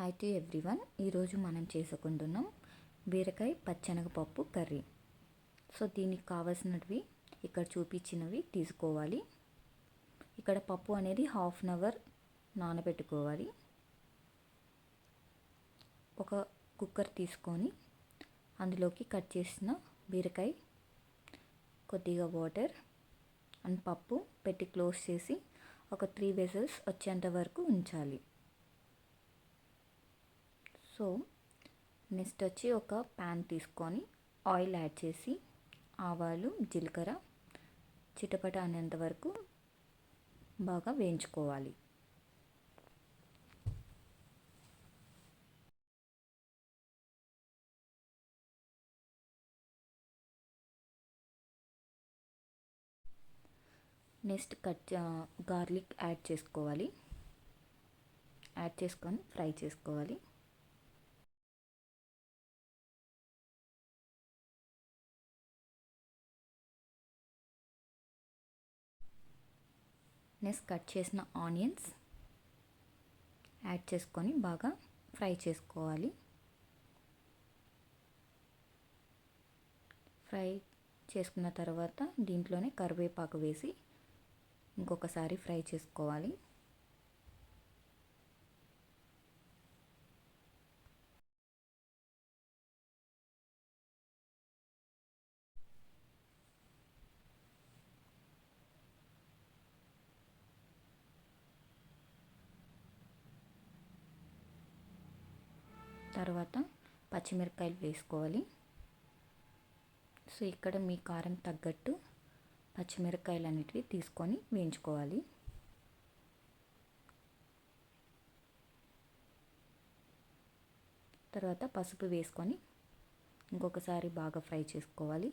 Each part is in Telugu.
Hi to everyone. ఈరోజు మనం చేసుకుంటున్నాం బీరకాయ పచ్చెనగపప్పు కర్రీ. సో దీనికి కావాల్సినవి ఇక్కడ చూపించినవి తీసుకోవాలి. ఇక్కడ పప్పు అనేది హాఫ్ అన్ అవర్ నానబెట్టుకోవాలి. ఒక కుక్కర్ తీసుకొని అందులోకి కట్ చేసిన బీరకాయ, కొద్దిగా వాటర్ అండ్ పప్పు పెట్టి క్లోజ్ చేసి ఒక 3 విజిల్స్ వచ్చేంత వరకు ఉంచాలి. సో నెక్స్ట్ వచ్చి ఒక ప్యాన్ తీసుకొని ఆయిల్ యాడ్ చేసి ఆవాలు, జీలకర్ర చిటపట అనేంత వరకు బాగా వేయించుకోవాలి. నెక్స్ట్ గార్లిక్ యాడ్ చేసుకోవాలి. యాడ్ చేసుకొని ఫ్రై చేసుకోవాలి. నెక్స్ట్ కట్ చేసిన ఆనియన్స్ యాడ్ చేసుకొని బాగా ఫ్రై చేసుకోవాలి. ఫ్రై చేసుకున్న తర్వాత దీంట్లోనే కరివేపాకు వేసి ఇంకొకసారి ఫ్రై చేసుకోవాలి. తర్వాత పచ్చిమిరపకాయలు వేసుకోవాలి. సో ఇక్కడ మీ కారం తగ్గట్టు పచ్చిమిరపకాయలు అనేటివి తీసుకొని వేయించుకోవాలి. తర్వాత పసుపు వేసుకొని ఇంకొకసారి బాగా ఫ్రై చేసుకోవాలి.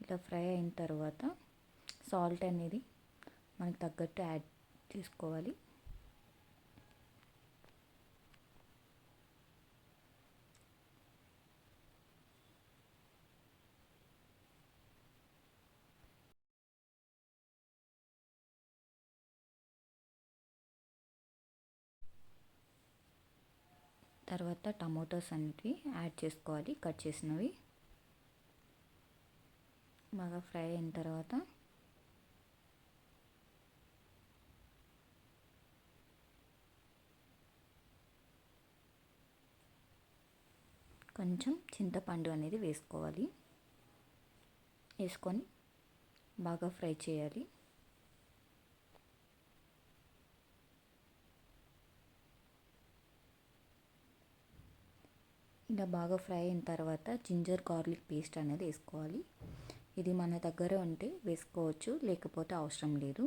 ఇలా ఫ్రై అయిన తర్వాత సాల్ట్ అనేది మనకు తగ్గట్టు యాడ్ చేసుకోవాలి. తర్వాత టమోటాస్ అనేవి యాడ్ చేసుకోవాలి. కట్ చేసినవి బాగా ఫ్రై అయిన తర్వాత కొంచెం చింతపండు అనేది వేసుకోవాలి. వేసుకొని బాగా ఫ్రై చేయాలి. ఇలా బాగా ఫ్రై అయిన తర్వాత జింజర్ గార్లిక్ పేస్ట్ అనేది వేసుకోవాలి. ఇది మన దగ్గర ఉంటే వేసుకోవచ్చు, లేకపోతే అవసరం లేదు.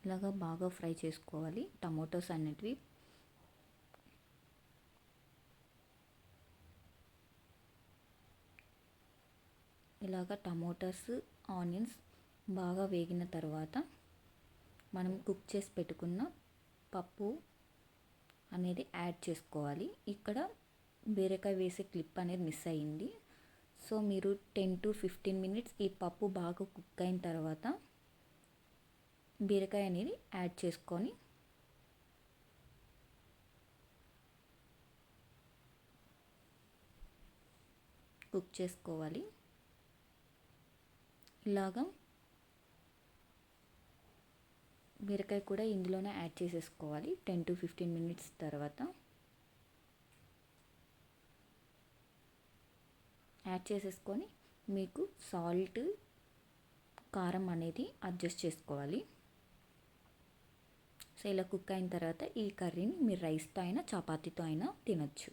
ఇలాగా బాగా ఫ్రై చేసుకోవాలి. టమోటోస్ అనేటివి ఇలాగా టమోటాస్, ఆనియన్స్ బాగా వేగిన తర్వాత మనం కుక్ చేసి పెట్టుకున్న పప్పు అనేది యాడ్ చేసుకోవాలి. ఇక్కడ బీరకాయ వేసే క్లిప్ అనేది మిస్ అయ్యింది. సో మీరు 10 to 15 మినిట్స్ ఈ పప్పు బాగా కుక్ అయిన తర్వాత బీరకాయ అనేది యాడ్ చేసుకొని కుక్ చేసుకోవాలి. ఇలాగా బీరకాయ కూడా ఇందులోనే యాడ్ చేసేసుకోవాలి. 10 to 15 మినిట్స్ తర్వాత యాడ్ చేసేసుకొని మీకు సాల్ట్, కారం అనేది అడ్జస్ట్ చేసుకోవాలి. సో ఇలా కుక్ అయిన తర్వాత ఈ కర్రీని మీరు రైస్తో అయినా చపాతీతో అయినా తినొచ్చు.